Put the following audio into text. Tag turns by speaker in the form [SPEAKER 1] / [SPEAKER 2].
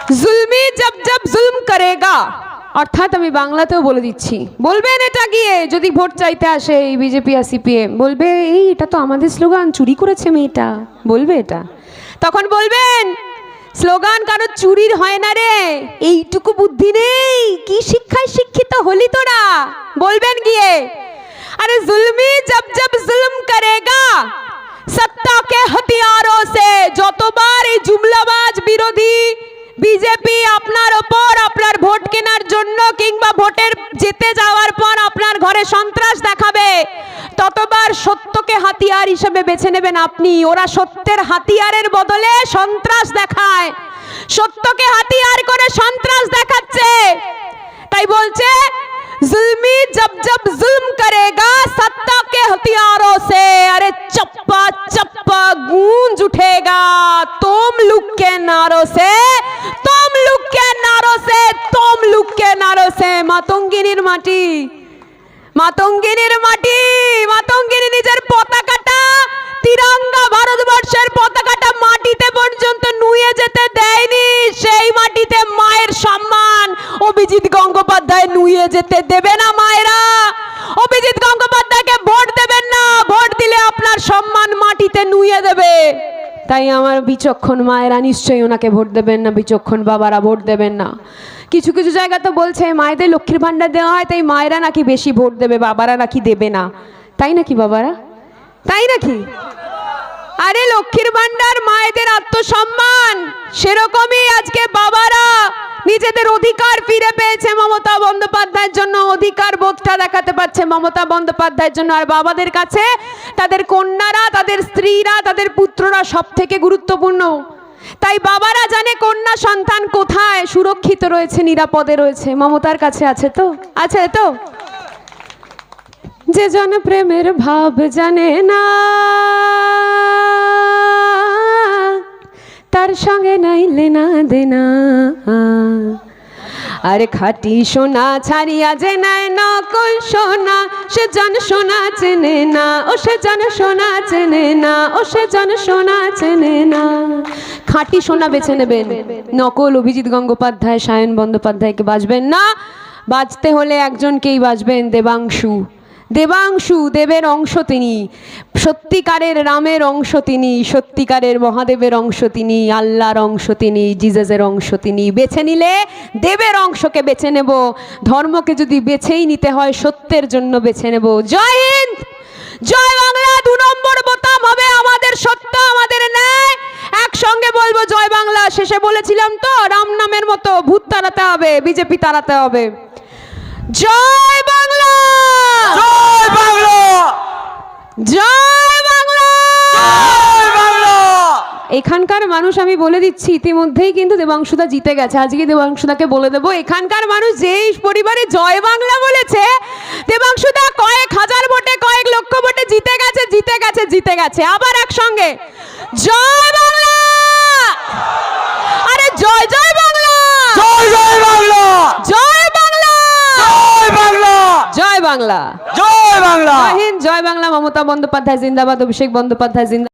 [SPEAKER 1] जुल्मी जब जब जुल्म करेगा, অর্থাৎ আমি বাংলাতেও বলে দিচ্ছি, বলবেন এটা গিয়ে যদি ভোট চাইতে আসে এই বিজেপি আর সিপিএম, বলবে এই এটা তো আমাদের স্লোগান, চুরি করেছে মেয়েটা, বলবে এটা। তখন বলবেন স্লোগান কারো চুরির হয় না রে, এইটুকু বুদ্ধি নেই, কি শিক্ষায় শিক্ষিত হলি তোরা, বলবেন গিয়ে। अरे जुल्मी जब जब जुल्म करेगा सत्ता के हथियारों से, যতবার এই জুমলাবাজ বিরোধী বিজেপি আপনার ওপর আপনার ভোট কেনার জন্য কিংবা ভোটের জিতে যাওয়ার পর আপনার ঘরে সন্ত্রাস দেখাবে, ততবার সত্যকে হাতিয়ার হিসেবে বেছে নেবেন আপনি। ওরা সত্যের হাতিয়ারের বদলে সন্ত্রাস দেখায়, সত্যকে হাতিয়ার করে সন্ত্রাস দেখাচ্ছে। তাই বলছে जुल्मी जब जब जुल्म करेगा सत्ता के हथियारों से, अरे चप्पा चप्पा गूंज उठेगा तोमलुक के नारों से, तोमलुक के नारों से, तोमलुक के नारों से। মাতঙ্গিনীর মাটি, মাতঙ্গিনীর মাটি, মাতঙ্গিনী নিজের পতাকাটা, তিরঙ্গা ভারতবর্ষের পতাকাটা মাটিতে পর্যন্ত নুয়ে যেতে দেয়নি। সেই মাটিতে মায়ের সম্মান অভিজিৎ গঙ্গোপাধ্যায় নুয়ে যেতে দেবে না। মায়েরা অভিজিৎ গঙ্গোপাধ্যায়কে ভোট দেবেন না, ভোট দিলে আপনার সম্মান মাটিতে নুয়ে দেবে। তাই আমার বিচক্ষণ মায়েরা নিশ্চয়ই ওনাকে ভোট দেবেন না, বিচক্ষণ বাবারা ভোট দেবেন না। কিছু কিছু জায়গা তো বলছে মায়েদের লক্ষ্মীর ভান্ডার দেওয়া হয়, তাই মায়েরা নাকি বেশি ভোট দেবে, বাবারা নাকি দেবে না। তাই নাকি বাবারা? তাই নাকি? আরে লক্ষ্মীর ভান্ডার মায়েদের আত্মসম্মান, সেরকমই আজকে বাবারা নিজেদের অধিকার ফিরে পেয়েছে মমতা বন্দ্যোপাধ্যায়ের জন্য, অধিকার বোধটা দেখাতে পারছে মমতা বন্দ্যোপাধ্যায়ের জন্য। আর বাবাদের কাছে তাদের কন্যারা, তাদের স্ত্রীরা, তাদের পুত্ররা সব থেকে গুরুত্বপূর্ণ। তাই বাবারা জানে কন্যা সন্তান কোথায় সুরক্ষিত রয়েছে, নিরাপদে রয়েছে, মমতার কাছে আছে তো, আছে তো। যে জন প্রেমের ভাব জানে না তার সঙ্গে নাই লেনা দেনা, আরে খাঁটি সোনা ছাড়িয়া যে নাই নকল সোনা, সে জন সোনা চেনে না, ও সে জন সোনা চেনে না, ও সে জন সোনা চেনে না। খাঁটি সোনা বেছে নেবেন, নকল অভিজিৎ গঙ্গোপাধ্যায়, সায়ন বন্দ্যোপাধ্যায়কে বাজবেন না। বাজতে হলে একজনকেই বাজবেন, দেবাংশু। দেবাংশু দেবের অংশ তিনি, সত্যিকারের রামের অংশ তিনি, সত্যিকারের মহাদেবের অংশ তিনি, আল্লাহর অংশ তিনি, জিজাসের অংশ তিনি। বেছে নিলে দেবের অংশকে বেছে নেব, ধর্মকে যদি বেছেই নিতে হয় সত্যের জন্য বেছে নেব। জয় হিন্দ, জয় বাংলা। 2 নম্বর বোতাম হবে আমাদের সত্য, আমাদের ন্যায়। একসঙ্গে বলবো জয় বাংলা। শেষে বলেছিলাম তো রাম নামের মতো ভূত তাড়াতে হবে, বিজেপি তাড়াতে হবে। জয় বাংলা,
[SPEAKER 2] জয় বাংলা,
[SPEAKER 1] জয় বাংলা,
[SPEAKER 2] জয় বাংলা।
[SPEAKER 1] এখানকার মানুষ আমি বলে দিচ্ছি ইতিমধ্যেই কিন্তু দেবাংশুদা জিতে গেছে। আজকে দেবাংশুদাকে বলে দেবো, এখানকার মানুষ যেই পরিবারে জয় বাংলা বলেছে, দেবাংশুদা কয়েক হাজার ভোটে, কয়েক লক্ষ ভোটে জিতে গেছে, জিতে গেছে, জিতে গেছে। আবার একসঙ্গে জয় বাংলা, আরে জয় জয় বাংলা,
[SPEAKER 2] জয় জয় বাংলা,
[SPEAKER 1] জয় বাংলা,
[SPEAKER 2] জয় বাংলা,
[SPEAKER 1] জয় বাংলা,
[SPEAKER 2] জয় বাংলা।
[SPEAKER 1] জয় হিন্দ, জয় বাংলা। মমতা বন্দ্যোপাধ্যায় জিন্দাবাদ, অভিষেক বন্দ্যোপাধ্যায় জিন্দাবাদ।